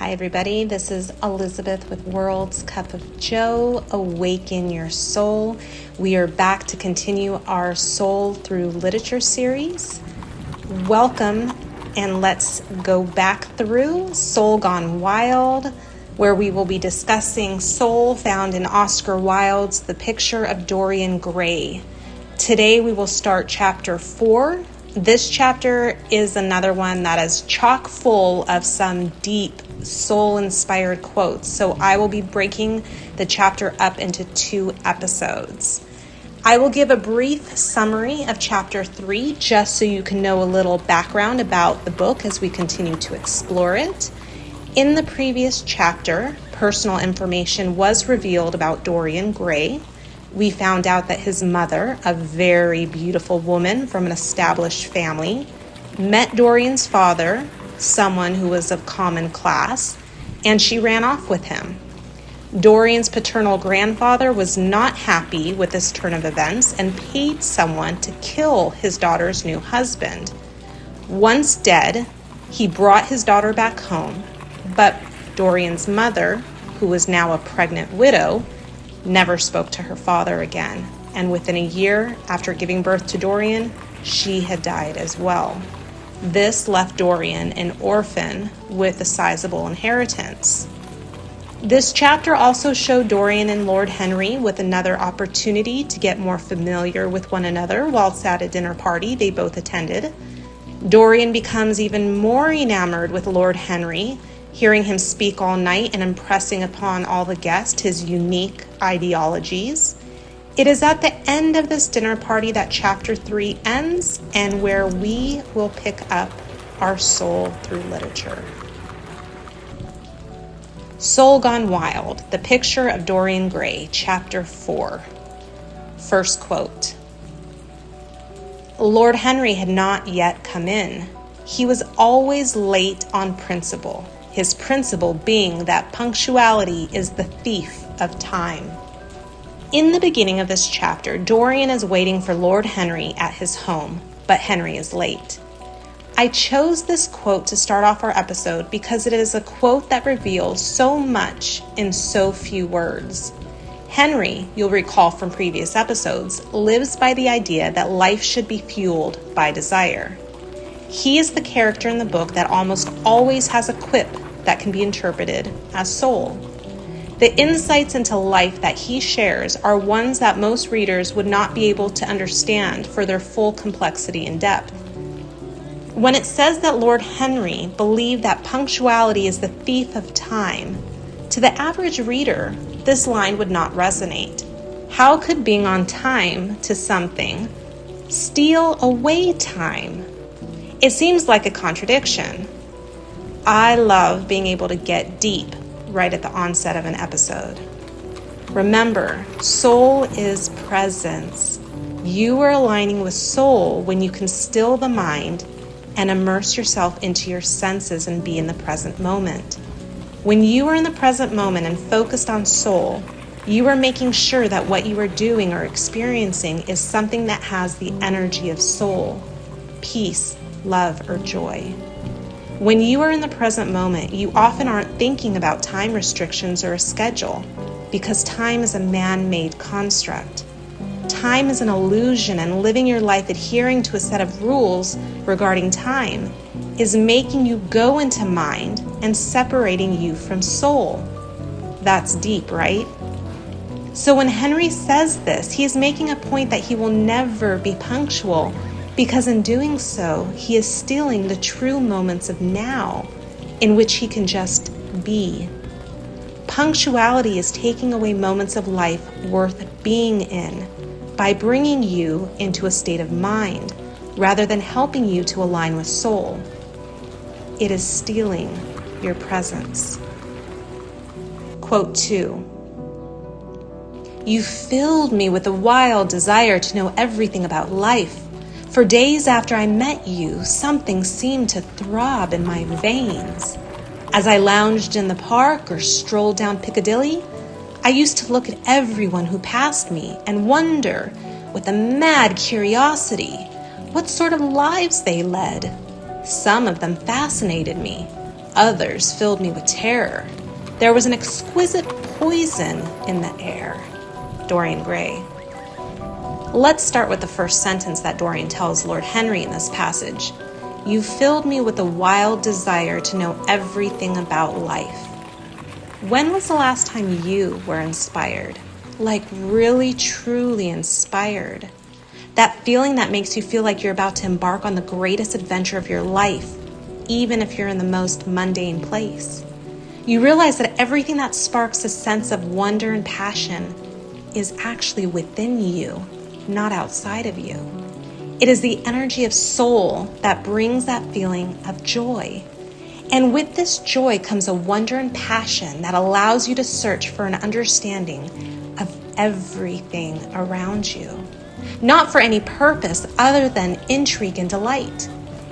Hi everybody, this is Elizabeth with World's Cup of Joe, Awaken Your Soul. We are back to continue our Soul Through Literature series. Welcome, and let's go back through Soul Gone Wild, where we will be discussing soul found in Oscar Wilde's The Picture of Dorian Gray. Today we will start chapter 4. This chapter is another one that is chock full of some deep soul-inspired quotes, so I will be breaking the chapter up into 2 episodes. I will give a brief summary of chapter 3 just so you can know a little background about the book as we continue to explore it. In the previous chapter, personal information was revealed about Dorian Gray. We found out that his mother, a very beautiful woman from an established family, met Dorian's father, someone who was of common class, and she ran off with him. Dorian's paternal grandfather was not happy with this turn of events and paid someone to kill his daughter's new husband. Once dead, he brought his daughter back home, but Dorian's mother, who was now a pregnant widow, never spoke to her father again, and within a year after giving birth to Dorian, she had died as well. This left Dorian an orphan with a sizable inheritance. This chapter also showed Dorian and Lord Henry with another opportunity to get more familiar with one another whilst at a dinner party they both attended. Dorian becomes even more enamored with Lord Henry, hearing him speak all night and impressing upon all the guests his unique ideologies. It is at the end of this dinner party that chapter 3 ends and where we will pick up our soul through literature. Soul Gone Wild, The Picture of Dorian Gray, chapter 4. First quote. Lord Henry had not yet come in. He was always late on principle. His principle being that punctuality is the thief of time. In the beginning of this chapter, Dorian is waiting for Lord Henry at his home, but Henry is late. I chose this quote to start off our episode because it is a quote that reveals so much in so few words. Henry, you'll recall from previous episodes, lives by the idea that life should be fueled by desire. He is the character in the book that almost always has a quip that can be interpreted as soul. The insights into life that he shares are ones that most readers would not be able to understand for their full complexity and depth. When it says that Lord Henry believed that punctuality is the thief of time, to the average reader, this line would not resonate. How could being on time to something steal away time? It seems like a contradiction. I love being able to get deep right at the onset of an episode. Remember, soul is presence. You are aligning with soul when you can still the mind and immerse yourself into your senses and be in the present moment. When you are in the present moment and focused on soul, you are making sure that what you are doing or experiencing is something that has the energy of soul, peace, love, or joy. When you are in the present moment, you often aren't thinking about time restrictions or a schedule because time is a man-made construct. Time is an illusion, and living your life adhering to a set of rules regarding time is making you go into mind and separating you from soul. That's deep, right? So when Henry says this, he is making a point that he will never be punctual, because in doing so, he is stealing the true moments of now in which he can just be. Punctuality is taking away moments of life worth being in by bringing you into a state of mind rather than helping you to align with soul. It is stealing your presence. Quote 2. You filled me with a wild desire to know everything about life. For days after I met you, something seemed to throb in my veins. As I lounged in the park or strolled down Piccadilly, I used to look at everyone who passed me and wonder, with a mad curiosity, what sort of lives they led. Some of them fascinated me. Others filled me with terror. There was an exquisite poison in the air. Dorian Gray. Let's start with the first sentence that Dorian tells Lord Henry in this passage. You filled me with a wild desire to know everything about life. When was the last time you were inspired? Like really, truly inspired? That feeling that makes you feel like you're about to embark on the greatest adventure of your life, even if you're in the most mundane place. You realize that everything that sparks a sense of wonder and passion is actually within you, not outside of you. It is the energy of soul that brings that feeling of joy. And with this joy comes a wonder and passion that allows you to search for an understanding of everything around you. Not for any purpose other than intrigue and delight.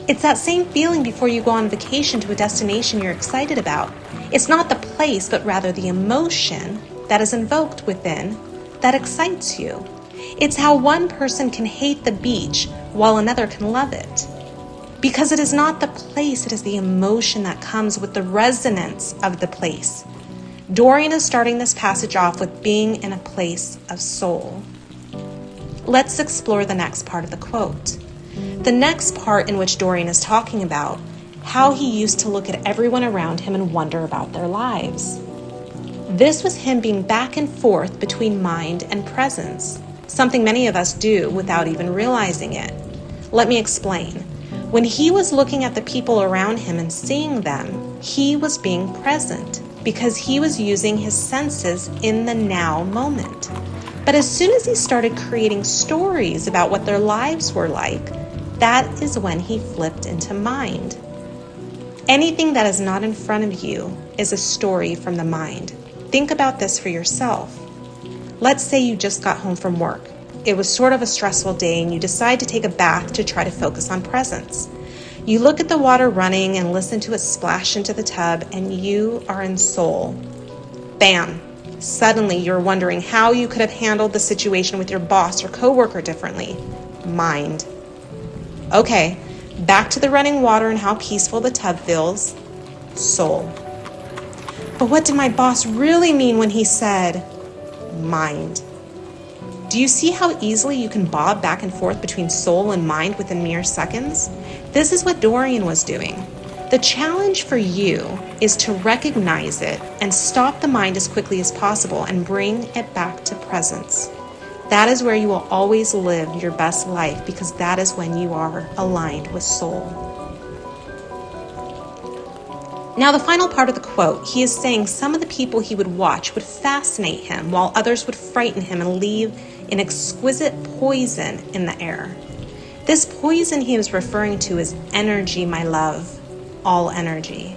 It's that same feeling before you go on vacation to a destination you're excited about. It's not the place, but rather the emotion that is invoked within that excites you. It's how one person can hate the beach while another can love it. Because it is not the place, it is the emotion that comes with the resonance of the place. Dorian is starting this passage off with being in a place of soul. Let's explore the next part of the quote. The next part in which Dorian is talking about how he used to look at everyone around him and wonder about their lives. This was him being back and forth between mind and presence, something many of us do without even realizing it. Let me explain. When he was looking at the people around him and seeing them, he was being present because he was using his senses in the now moment. But as soon as he started creating stories about what their lives were like, that is when he flipped into mind. Anything that is not in front of you is a story from the mind. Think about this for yourself. Let's say you just got home from work. It was sort of a stressful day and you decide to take a bath to try to focus on presence. You look at the water running and listen to it splash into the tub and you are in soul. Bam! Suddenly you're wondering how you could have handled the situation with your boss or coworker differently. Mind. Okay, back to the running water and how peaceful the tub feels. Soul. But what did my boss really mean when he said, mind? Do you see how easily you can bob back and forth between soul and mind within mere seconds? This is what Dorian was doing. The challenge for you is to recognize it and stop the mind as quickly as possible and bring it back to presence. That is where you will always live your best life because that is when you are aligned with soul. Now, the final part of the quote, he is saying some of the people he would watch would fascinate him while others would frighten him and leave an exquisite poison in the air. This poison he was referring to is energy, my love, all energy.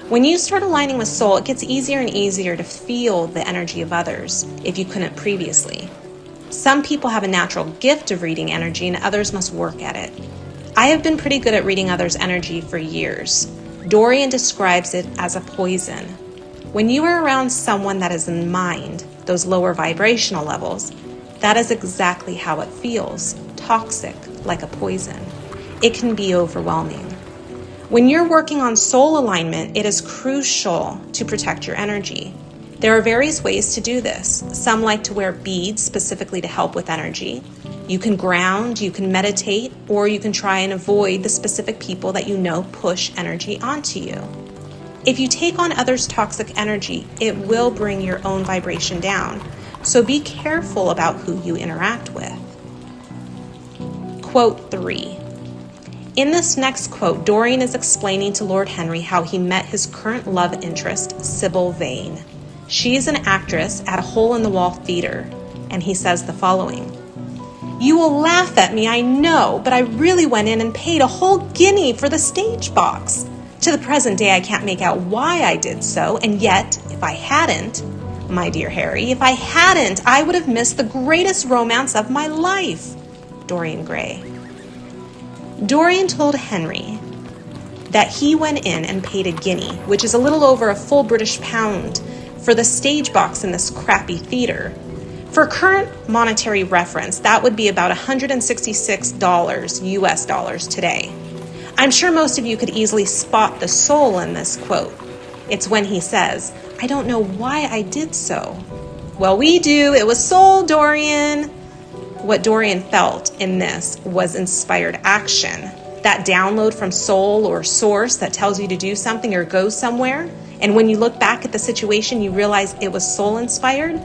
When you start aligning with soul, it gets easier and easier to feel the energy of others if you couldn't previously. Some people have a natural gift of reading energy and others must work at it. I have been pretty good at reading others' energy for years. Dorian describes it as a poison. When you are around someone that is in mind, those lower vibrational levels, that is exactly how it feels, toxic, like a poison. It can be overwhelming. When you're working on soul alignment, it is crucial to protect your energy. There are various ways to do this. Some like to wear beads specifically to help with energy. You can ground, you can meditate, or you can try and avoid the specific people that you know push energy onto you. If you take on others' toxic energy, it will bring your own vibration down. So be careful about who you interact with. Quote 3. In this next quote, Dorian is explaining to Lord Henry how he met his current love interest, Sybil Vane. She is an actress at a hole-in-the-wall theater, and he says the following. You will laugh at me, I know, but I really went in and paid a whole guinea for the stage box. To the present day, I can't make out why I did so, and yet, if I hadn't, my dear Harry, if I hadn't, I would have missed the greatest romance of my life. Dorian Gray. Dorian told Henry that he went in and paid a guinea, which is a little over a full British pound, for the stage box in this crappy theater. For current monetary reference, that would be about $166 US dollars today. I'm sure most of you could easily spot the soul in this quote. It's when he says, "I don't know why I did so." Well, we do. It was soul, Dorian. What Dorian felt in this was inspired action. That download from soul or source that tells you to do something or go somewhere. And when you look back at the situation, you realize it was soul inspired.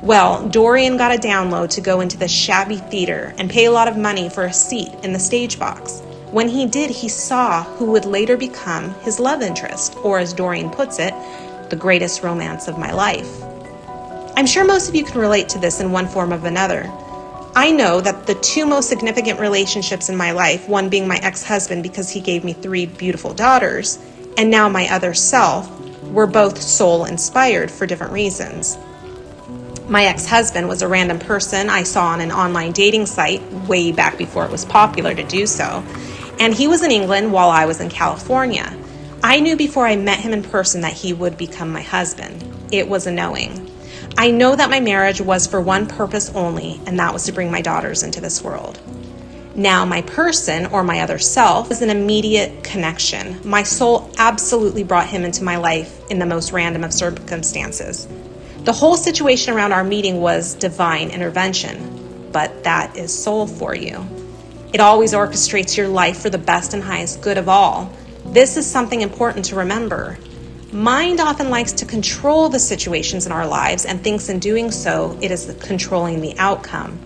Well, Dorian got a download to go into the shabby theater and pay a lot of money for a seat in the stage box. When he did, he saw who would later become his love interest, or as Dorian puts it, the greatest romance of my life. I'm sure most of you can relate to this in one form or another. I know that the two most significant relationships in my life, one being my ex-husband because he gave me 3 beautiful daughters, and now my other self, were both soul-inspired for different reasons. My ex-husband was a random person I saw on an online dating site way back before it was popular to do so, and he was in England while I was in California. I knew before I met him in person that he would become my husband. It was a knowing. I know that my marriage was for one purpose only, and that was to bring my daughters into this world. Now, my person, or my other self, is an immediate connection. My soul absolutely brought him into my life in the most random of circumstances. The whole situation around our meeting was divine intervention, but that is soul for you. It always orchestrates your life for the best and highest good of all. This is something important to remember. Mind often likes to control the situations in our lives and thinks in doing so, it is controlling the outcome.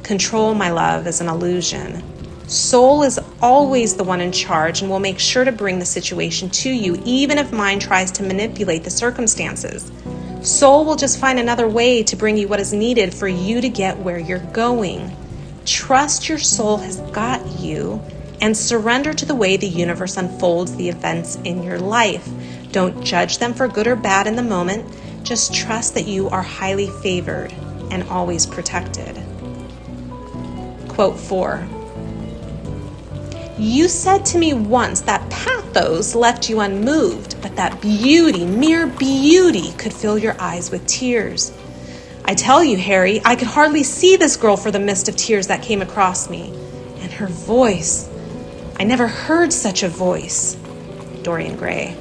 Control, my love, is an illusion. Soul is always the one in charge and will make sure to bring the situation to you, even if mind tries to manipulate the circumstances. Soul will just find another way to bring you what is needed for you to get where you're going. Trust your soul has got you and surrender to the way the universe unfolds the events in your life. Don't judge them for good or bad in the moment. Just trust that you are highly favored and always protected. Quote 4. You said to me once that pathos left you unmoved, but that beauty, mere beauty, could fill your eyes with tears. I tell you, Harry, I could hardly see this girl for the mist of tears that came across me. And her voice, I never heard such a voice. Dorian Gray.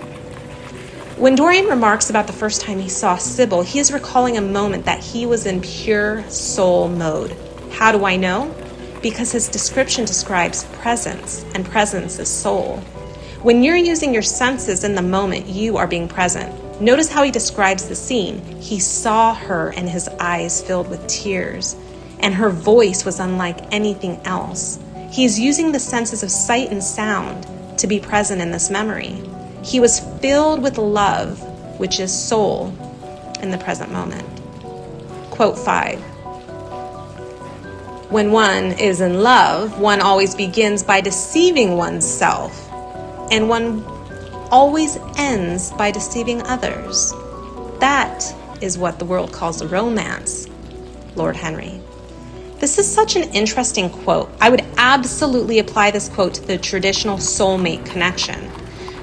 When Dorian remarks about the first time he saw Sybil, he is recalling a moment that he was in pure soul mode. How do I know? Because his description describes presence, and presence is soul. When you're using your senses in the moment, you are being present. Notice how he describes the scene. He saw her and his eyes filled with tears, and her voice was unlike anything else. He is using the senses of sight and sound to be present in this memory. He was filled with love, which is soul, in the present moment. Quote 5. When one is in love, one always begins by deceiving oneself, and one always ends by deceiving others. That is what the world calls a romance. Lord Henry. This is such an interesting quote. I would absolutely apply this quote to the traditional soulmate connection.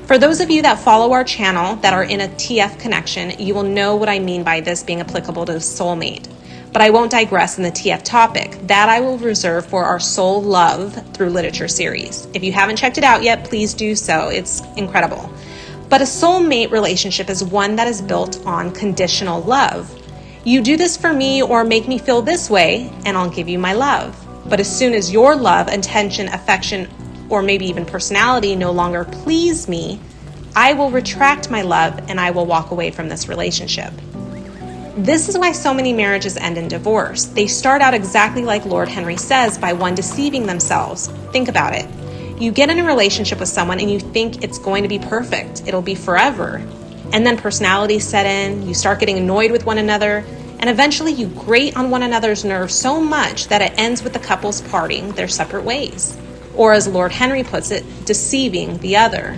For those of you that follow our channel that are in a TF connection, you will know what I mean by this being applicable to soulmate. But I won't digress in the TF topic. That I will reserve for our Soul Love Through Literature series. If you haven't checked it out yet, please do so. It's incredible. But a soulmate relationship is one that is built on conditional love. You do this for me or make me feel this way, and I'll give you my love. But as soon as your love, attention, affection, or maybe even personality no longer please me, I will retract my love and I will walk away from this relationship. This is why so many marriages end in divorce. They start out exactly like Lord Henry says, by one deceiving themselves. Think about it. You get in a relationship with someone and you think it's going to be perfect. It'll be forever. And then personalities set in, you start getting annoyed with one another, and eventually you grate on one another's nerves so much that it ends with the couples parting their separate ways. Or as Lord Henry puts it, deceiving the other.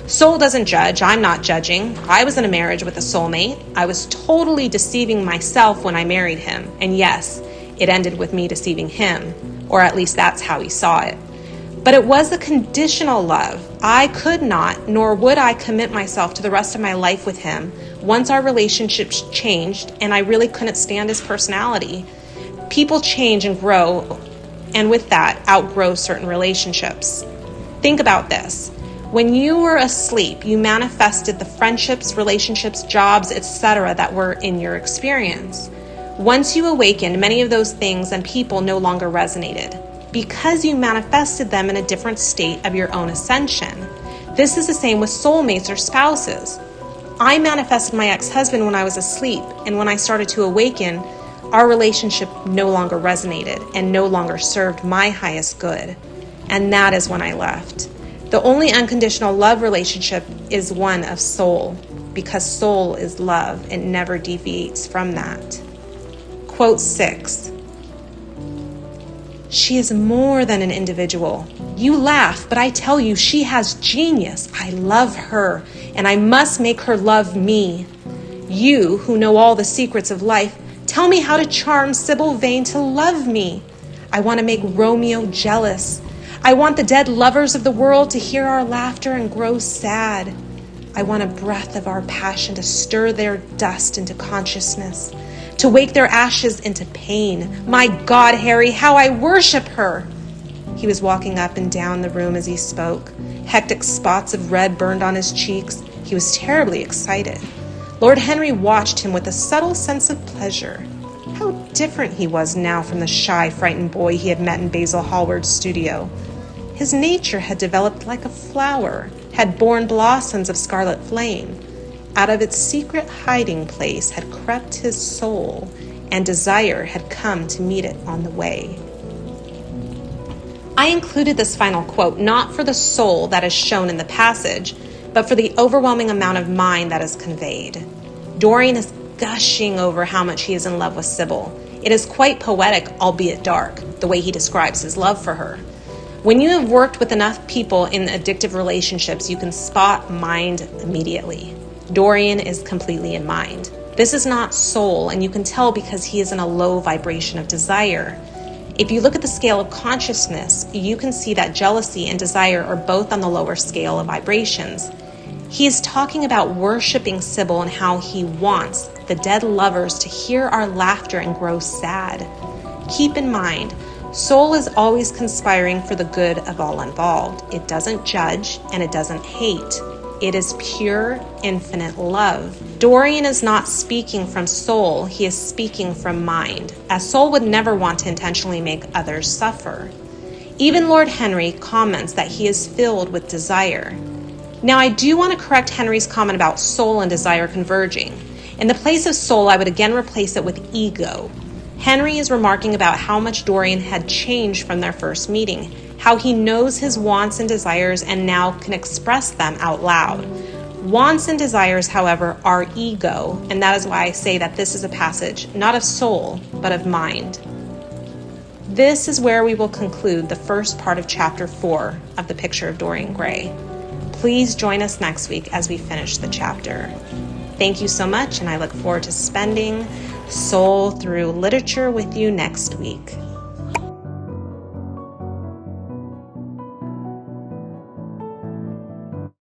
Soul doesn't judge. I'm not judging. I was in a marriage with a soulmate. I was totally deceiving myself when I married him. And yes, it ended with me deceiving him, or at least that's how he saw it. But it was a conditional love. I could not, nor would I commit myself to the rest of my life with him once our relationship changed and I really couldn't stand his personality. People change and grow, and with that, outgrow certain relationships. Think about this. When you were asleep, you manifested the friendships, relationships, jobs, etc. that were in your experience. Once you awakened, many of those things and people no longer resonated because you manifested them in a different state of your own ascension. This is the same with soulmates or spouses. I manifested my ex-husband when I was asleep, and when I started to awaken, our relationship no longer resonated and no longer served my highest good. And that is when I left. The only unconditional love relationship is one of soul, because soul is love. It never deviates from that. Quote 6. She is more than an individual. You laugh, but I tell you, she has genius. I love her, and I must make her love me. You, who know all the secrets of life, tell me how to charm Sybil Vane to love me. I want to make Romeo jealous. I want the dead lovers of the world to hear our laughter and grow sad. I want a breath of our passion to stir their dust into consciousness, to wake their ashes into pain. My God, Harry, how I worship her. He was walking up and down the room as he spoke. Hectic spots of red burned on his cheeks. He was terribly excited. Lord Henry watched him with a subtle sense of pleasure. How different he was now from the shy, frightened boy he had met in Basil Hallward's studio. His nature had developed like a flower, had borne blossoms of scarlet flame. Out of its secret hiding place had crept his soul, and desire had come to meet it on the way. I included this final quote not for the soul that is shown in the passage, but for the overwhelming amount of mind that is conveyed. Dorian is gushing over how much he is in love with Sybil. It is quite poetic, albeit dark, the way he describes his love for her. When you have worked with enough people in addictive relationships, you can spot mind immediately. Dorian is completely in mind. This is not soul, and you can tell because he is in a low vibration of desire. If you look at the scale of consciousness, you can see that jealousy and desire are both on the lower scale of vibrations. He is talking about worshiping Sybil and how he wants the dead lovers to hear our laughter and grow sad. Keep in mind, soul is always conspiring for the good of all involved. It doesn't judge and it doesn't hate. It is pure, infinite love. Dorian is not speaking from soul, he is speaking from mind, as soul would never want to intentionally make others suffer. Even Lord Henry comments that he is filled with desire. Now, I do want to correct Henry's comment about soul and desire converging. In the place of soul, I would again replace it with ego. Henry is remarking about how much Dorian had changed from their first meeting, how he knows his wants and desires and now can express them out loud. Wants and desires, however, are ego, and that is why I say that this is a passage not of soul, but of mind. This is where we will conclude the first part of Chapter 4 of The Picture of Dorian Gray. Please join us next week as we finish the chapter. Thank you so much, and I look forward to spending soul through literature with you next week.